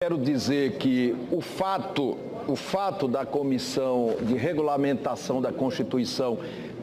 Quero dizer que o fato da Comissão de Regulamentação da Constituição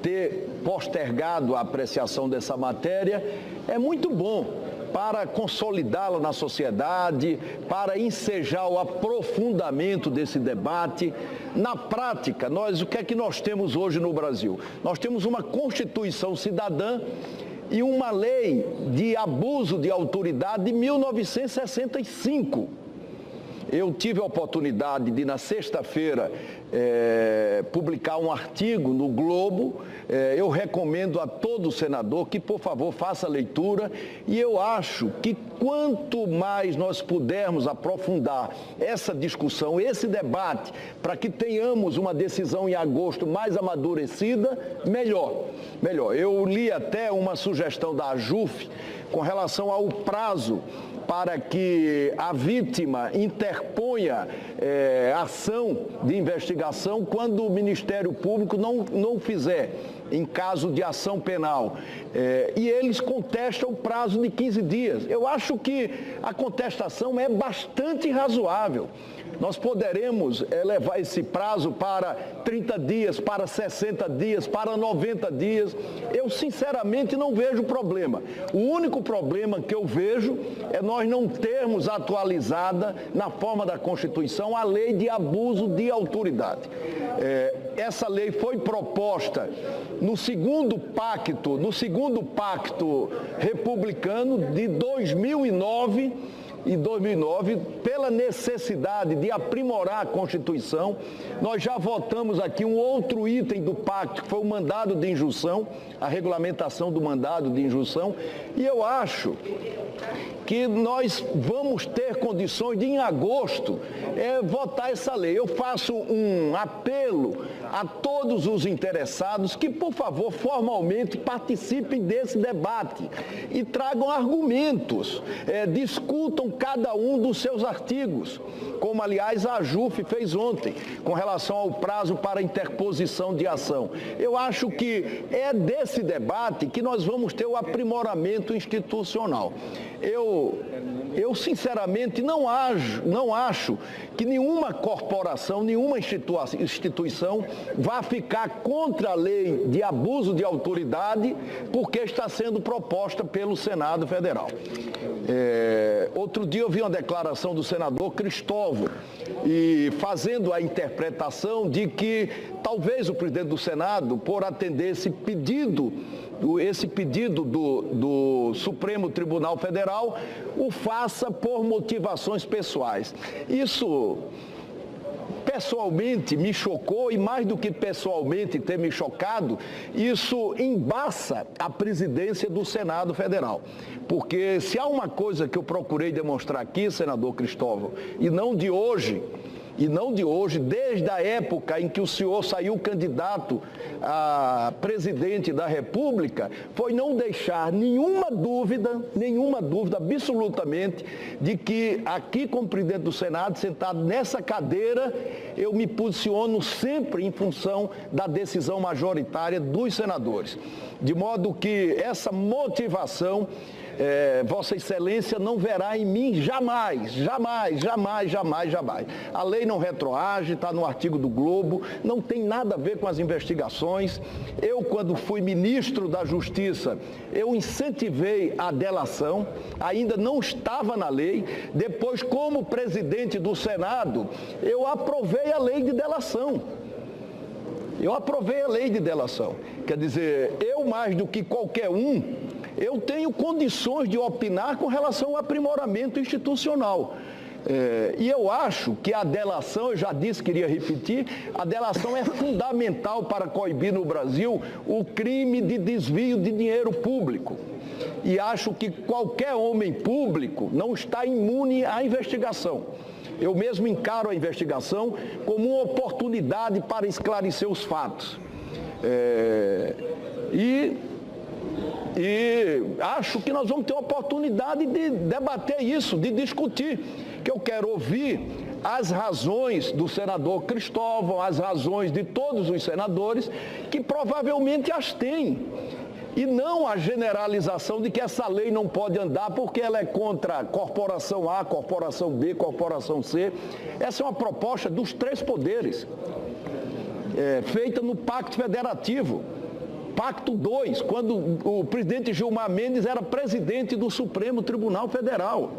ter postergado a apreciação dessa matéria é muito bom para consolidá-la na sociedade, para ensejar o aprofundamento desse debate. Na prática, o que é que nós temos hoje no Brasil? Nós temos uma Constituição cidadã e uma lei de abuso de autoridade de 1965. Eu tive a oportunidade de, na sexta-feira, publicar um artigo no Globo. Eu recomendo a todo senador que, por favor, faça a leitura. E eu acho que quanto mais nós pudermos aprofundar essa discussão, esse debate, para que tenhamos uma decisão em agosto mais amadurecida, melhor. Eu li até uma sugestão da AJUF com relação ao prazo para que a vítima interponha ação de investigação quando o Ministério Público não fizer, em caso de ação penal. E eles contestam o prazo de 15 dias. Eu acho que a contestação é bastante razoável. Nós poderemos levar esse prazo para 30 dias, para 60 dias, para 90 dias. Eu, sinceramente, não vejo problema. O único problema que eu vejo é nós não termos atualizada, na forma da Constituição, a lei de abuso de autoridade. Essa lei foi proposta no segundo pacto republicano de 2009, pela necessidade de aprimorar a Constituição. Nós já votamos aqui um outro item do pacto, que foi o mandado de injunção, a regulamentação do mandado de injunção, e eu acho que nós vamos ter condições de, em agosto, votar essa lei. Eu faço um apelo a todos os interessados que, por favor, formalmente participem desse debate e tragam argumentos, discutam cada um dos seus artigos, como, aliás, a AJUF fez ontem, com relação ao prazo para interposição de ação. Eu acho que é desse debate que nós vamos ter o aprimoramento institucional. Eu sinceramente não acho que nenhuma corporação, nenhuma instituição vá ficar contra a lei de abuso de autoridade porque está sendo proposta pelo Senado Federal. Outro dia eu vi uma declaração do senador Cristóvão e fazendo a interpretação de que talvez o presidente do Senado, por atender esse pedido do Supremo Tribunal Federal, o faça por motivações pessoais. Isso pessoalmente me chocou, e mais do que pessoalmente ter me chocado, isso embaça a presidência do Senado Federal. Porque se há uma coisa que eu procurei demonstrar aqui, senador Cristóvão, e não de hoje, desde a época em que o senhor saiu candidato a presidente da República, foi não deixar nenhuma dúvida absolutamente, de que aqui como presidente do Senado, sentado nessa cadeira, eu me posiciono sempre em função da decisão majoritária dos senadores. De modo que essa motivação, Vossa Excelência não verá em mim jamais. A lei não retroage, está no artigo do Globo, não tem nada a ver com as investigações. Eu, quando fui ministro da Justiça, eu incentivei a delação, ainda não estava na lei. Depois, como presidente do Senado, eu aprovei a lei de delação. Quer dizer, eu mais do que qualquer um, eu tenho condições de opinar com relação ao aprimoramento institucional. E eu acho que a delação, eu já disse, queria repetir, a delação é fundamental para coibir no Brasil o crime de desvio de dinheiro público. E acho que qualquer homem público não está imune à investigação. Eu mesmo encaro a investigação como uma oportunidade para esclarecer os fatos. E acho que nós vamos ter a oportunidade de debater isso, de discutir, que eu quero ouvir as razões do senador Cristóvão, as razões de todos os senadores, que provavelmente as têm. E não a generalização de que essa lei não pode andar porque ela é contra a corporação A, corporação B, corporação C. Essa é uma proposta dos três poderes, feita no Pacto Federativo. Pacto 2, quando o presidente Gilmar Mendes era presidente do Supremo Tribunal Federal.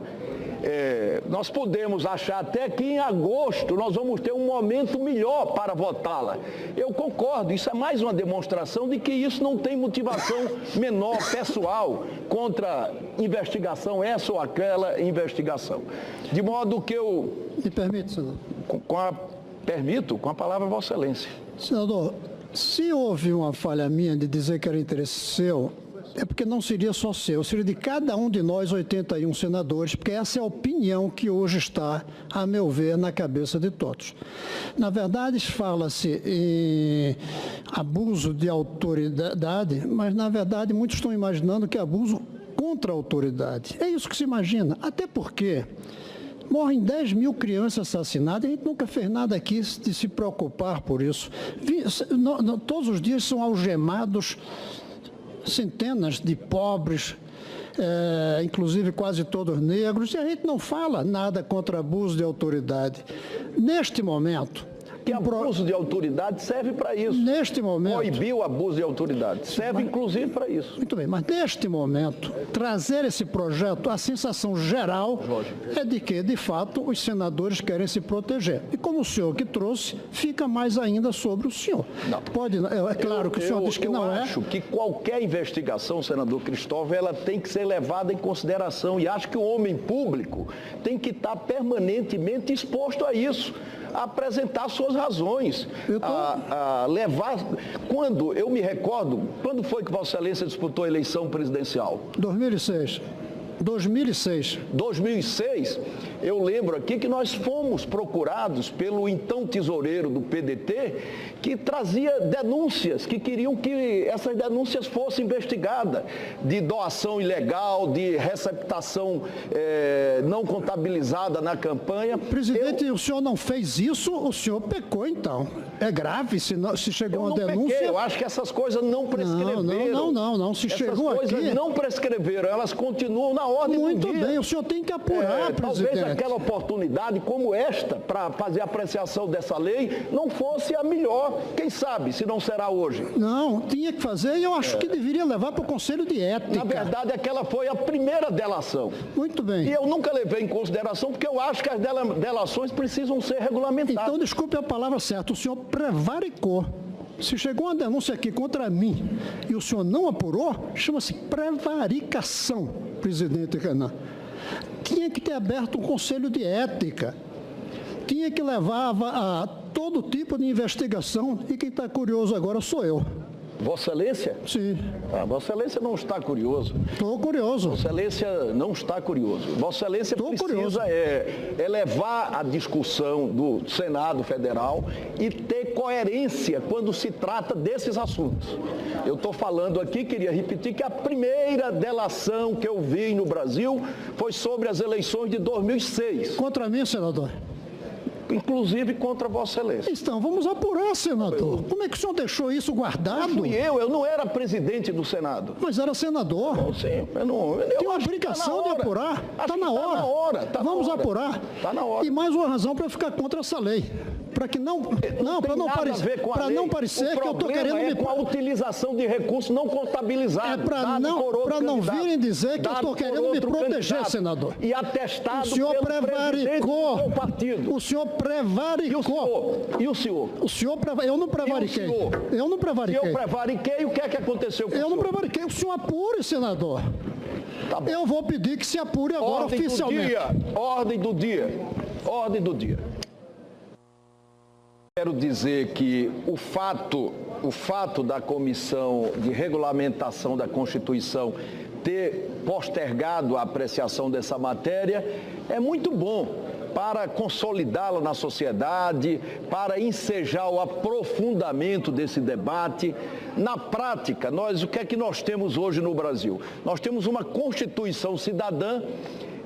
Nós podemos achar até que em agosto nós vamos ter um momento melhor para votá-la. Eu concordo, isso é mais uma demonstração de que isso não tem motivação menor, pessoal, contra investigação, essa ou aquela investigação. De modo que eu... Me permite, senador? Permito, com a palavra Vossa Excelência. Senador, se houve uma falha minha de dizer que era interesse seu, é porque não seria só seu, seria de cada um de nós 81 senadores, porque essa é a opinião que hoje está, a meu ver, na cabeça de todos. Na verdade, fala-se em abuso de autoridade, mas, na verdade, muitos estão imaginando que é abuso contra a autoridade. É isso que se imagina, até porque morrem 10 mil crianças assassinadas, a gente nunca fez nada aqui de se preocupar por isso. Todos os dias são algemados centenas de pobres, inclusive quase todos negros, e a gente não fala nada contra abuso de autoridade. Neste momento... Que abuso de autoridade serve para isso. Neste momento... Proibir o abuso de autoridade. Serve, inclusive, para isso. Muito bem, mas neste momento, trazer esse projeto, a sensação geral é de que, de fato, os senadores querem se proteger. E como o senhor que trouxe, fica mais ainda sobre o senhor. Não. Pode, é claro que o senhor diz que não é. Eu acho que qualquer investigação, senador Cristóvão, ela tem que ser levada em consideração. E acho que o homem público tem que estar permanentemente exposto a isso, a apresentar suas razões, a levar... Quando, eu me recordo, quando foi que Vossa Excelência disputou a eleição presidencial? 2006. 2006, eu lembro aqui que nós fomos procurados pelo então tesoureiro do PDT, que trazia denúncias, que queriam que essas denúncias fossem investigadas, de doação ilegal, de receptação não contabilizada na campanha. Presidente, o senhor não fez isso, o senhor pecou então. É grave se chegou uma denúncia. Pequei, eu acho que essas coisas não prescreveram. Não. Se chegou aqui... Essas coisas não prescreveram, elas continuam na ordem do dia. Muito bem, o senhor tem que apurar, presidente. Talvez aquela oportunidade como esta, para fazer a apreciação dessa lei, não fosse a melhor. Quem sabe se não será hoje. Não, tinha que fazer e eu acho que deveria levar para o Conselho de Ética. Na verdade, aquela foi a primeira delação. Muito bem. E eu nunca levei em consideração, porque eu acho que as delações precisam ser regulamentadas. Então, desculpe a palavra certa, o senhor prevaricou. Se chegou uma denúncia aqui contra mim e o senhor não apurou, chama-se prevaricação, presidente Renan. Tinha que ter aberto um conselho de ética. Tinha que levar a todo tipo de investigação e quem está curioso agora sou eu. Vossa Excelência? Sim. Vossa Excelência não está curioso. Estou curioso. Vossa Excelência não está curioso. Vossa Excelência precisa levar a discussão do Senado Federal e ter coerência quando se trata desses assuntos. Eu estou falando aqui, queria repetir, que a primeira delação que eu vi no Brasil foi sobre as eleições de 2006. Contra mim, senador? Inclusive contra Vossa Excelência. Então, vamos apurar, senador. Como é que o senhor deixou isso guardado? Não fui eu não era presidente do Senado. Mas era senador. Sim, tem uma obrigação de apurar. Está na hora. Vamos apurar. Está na hora. E mais uma razão para ficar contra essa lei. Para que para não parecer que eu estou querendo com a utilização de recursos não contabilizados. Para não virem dizer que eu estou querendo me proteger, senador. E atestado o senhor prevaricou. Do seu partido. O senhor prevaricou. E o senhor? Eu não prevariquei. Eu não prevariquei. Eu prevariquei, o que é que aconteceu com o senhor? Eu não prevariquei. O senhor apure, senador. Tá bom. Eu vou pedir que se apure agora oficialmente. Ordem do dia. Quero dizer que o fato da Comissão de Regulamentação da Constituição ter postergado a apreciação dessa matéria é muito bom para consolidá-la na sociedade, para ensejar o aprofundamento desse debate. Na prática, o que é que nós temos hoje no Brasil? Nós temos uma Constituição cidadã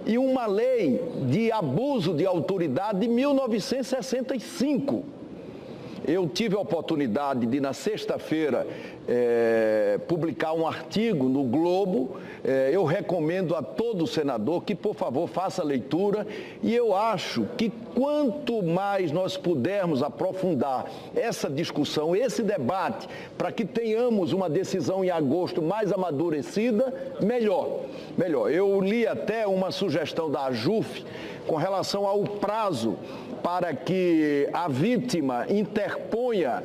e uma lei de abuso de autoridade de 1965. Eu tive a oportunidade de, na sexta-feira, publicar um artigo no Globo. Eu recomendo a todo senador que, por favor, faça a leitura. E eu acho que quanto mais nós pudermos aprofundar essa discussão, esse debate, para que tenhamos uma decisão em agosto mais amadurecida, melhor. Eu li até uma sugestão da AJUF com relação ao prazo para que a vítima interponha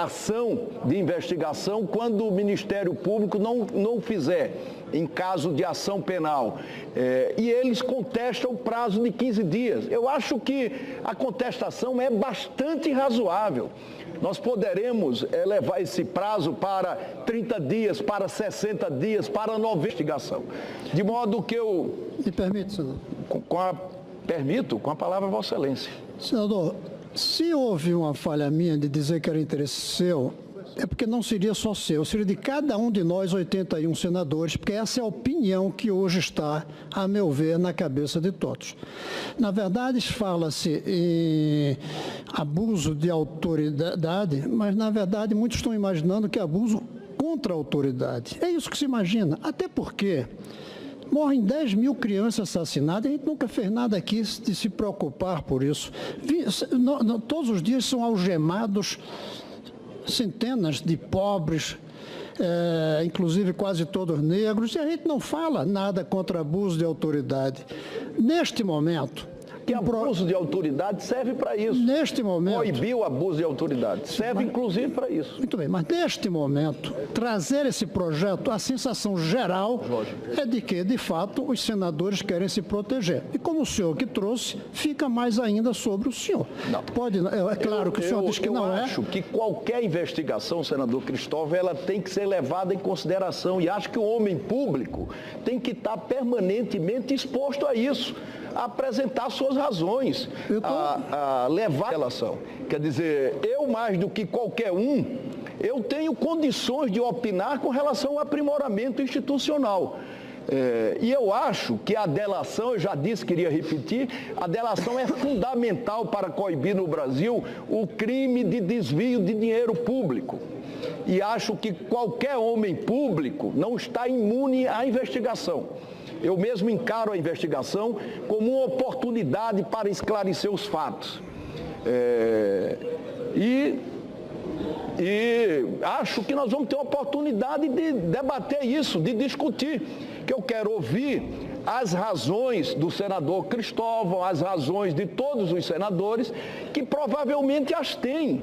ação de investigação quando o Ministério Público não fizer, em caso de ação penal. E eles contestam o prazo de 15 dias. Eu acho que a contestação é bastante razoável. Nós poderemos levar esse prazo para 30 dias, para 60 dias, para 90 investigação. De modo que eu... Me permite, senador. Permito, com a palavra, Vossa Excelência. Senador, se houve uma falha minha de dizer que era interesse seu, é porque não seria só seu, seria de cada um de nós 81 senadores, porque essa é a opinião que hoje está, a meu ver, na cabeça de todos. Na verdade, fala-se em abuso de autoridade, mas, na verdade, muitos estão imaginando que é abuso contra a autoridade. É isso que se imagina, até porque morrem 10 mil crianças assassinadas, a gente nunca fez nada aqui de se preocupar por isso. Todos os dias são algemados centenas de pobres, inclusive quase todos negros, e a gente não fala nada contra abuso de autoridade. Neste momento... Que abuso de autoridade serve para isso. Neste momento... Proibir o abuso de autoridade. Serve, inclusive, para isso. Muito bem, mas neste momento, trazer esse projeto, a sensação geral é de que, de fato, os senadores querem se proteger. E como o senhor que trouxe, fica mais ainda sobre o senhor. Não. Pode, é claro que o senhor diz que não é. Eu acho que qualquer investigação, senador Cristóvão, ela tem que ser levada em consideração. E acho que o homem público tem que estar permanentemente exposto a isso, a apresentar suas razões, a levar a relação. Quer dizer, eu mais do que qualquer um, eu tenho condições de opinar com relação ao aprimoramento institucional. E eu acho que a delação, eu já disse, queria repetir, a delação é fundamental para coibir no Brasil o crime de desvio de dinheiro público. E acho que qualquer homem público não está imune à investigação. Eu mesmo encaro a investigação como uma oportunidade para esclarecer os fatos. E acho que nós vamos ter a oportunidade de debater isso, de discutir. Que eu quero ouvir as razões do senador Cristóvão, as razões de todos os senadores, que provavelmente as têm.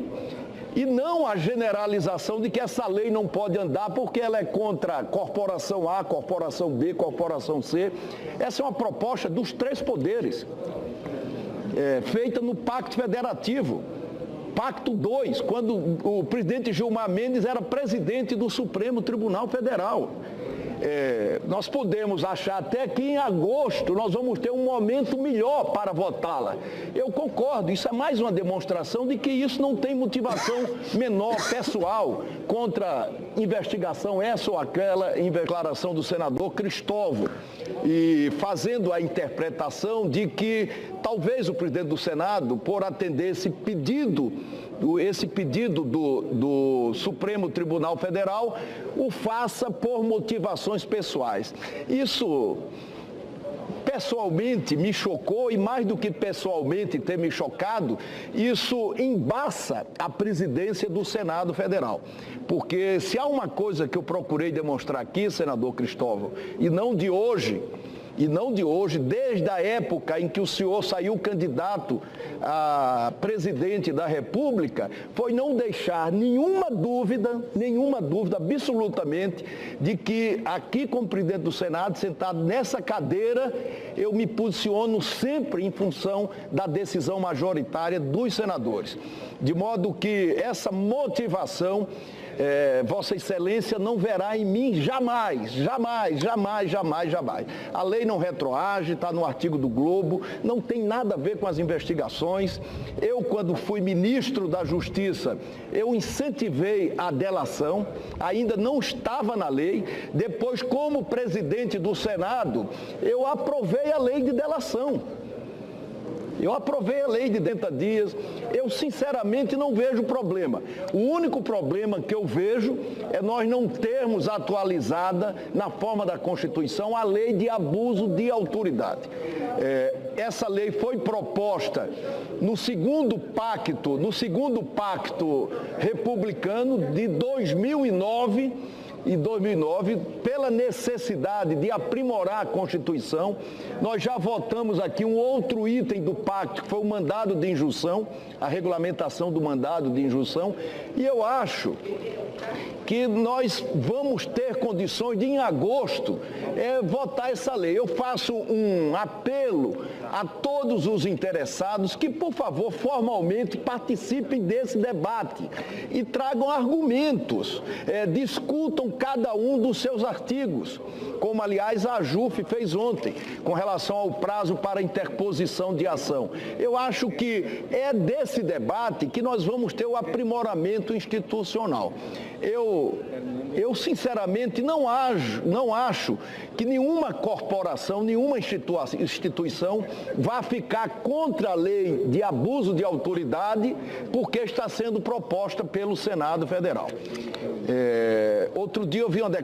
E não a generalização de que essa lei não pode andar porque ela é contra a corporação A, corporação B, corporação C. Essa é uma proposta dos três poderes, feita no Pacto Federativo. Pacto 2, quando o presidente Gilmar Mendes era presidente do Supremo Tribunal Federal. Nós podemos achar até que em agosto nós vamos ter um momento melhor para votá-la. Eu concordo, isso é mais uma demonstração de que isso não tem motivação menor, pessoal, contra investigação essa ou aquela, em declaração do senador Cristóvão, e fazendo a interpretação de que talvez o presidente do Senado, por atender esse pedido do Supremo Tribunal Federal, o faça por motivações pessoais. Isso pessoalmente me chocou, e mais do que pessoalmente ter me chocado, isso embaça a presidência do Senado Federal. Porque se há uma coisa que eu procurei demonstrar aqui, senador Cristóvão, e não de hoje, desde a época em que o senhor saiu candidato a presidente da República, foi não deixar nenhuma dúvida, absolutamente, de que aqui como presidente do Senado, sentado nessa cadeira, eu me posiciono sempre em função da decisão majoritária dos senadores. De modo que essa motivação, Vossa Excelência não verá em mim jamais. A lei não retroage, está no artigo do Globo, não tem nada a ver com as investigações. Eu, quando fui ministro da Justiça, eu incentivei a delação, ainda não estava na lei. Depois, como presidente do Senado, eu aprovei a lei de delação. Eu aprovei a lei de 80 dias, eu sinceramente não vejo problema. O único problema que eu vejo é nós não termos atualizada na forma da Constituição a lei de abuso de autoridade. Essa lei foi proposta no segundo pacto republicano de 2009, pela necessidade de aprimorar a Constituição. Nós já votamos aqui um outro item do pacto, que foi o mandado de injunção, a regulamentação do mandado de injunção, e eu acho que nós vamos ter condições de, em agosto, votar essa lei. Eu faço um apelo a todos os interessados que, por favor, formalmente participem desse debate e tragam argumentos, discutam cada um dos seus artigos, como, aliás, a AJUF fez ontem, com relação ao prazo para interposição de ação. Eu acho que é desse debate que nós vamos ter o aprimoramento institucional. Eu sinceramente não acho que nenhuma corporação, nenhuma instituição vá ficar contra a lei de abuso de autoridade porque está sendo proposta pelo Senado Federal. Outro dia eu vi uma declaração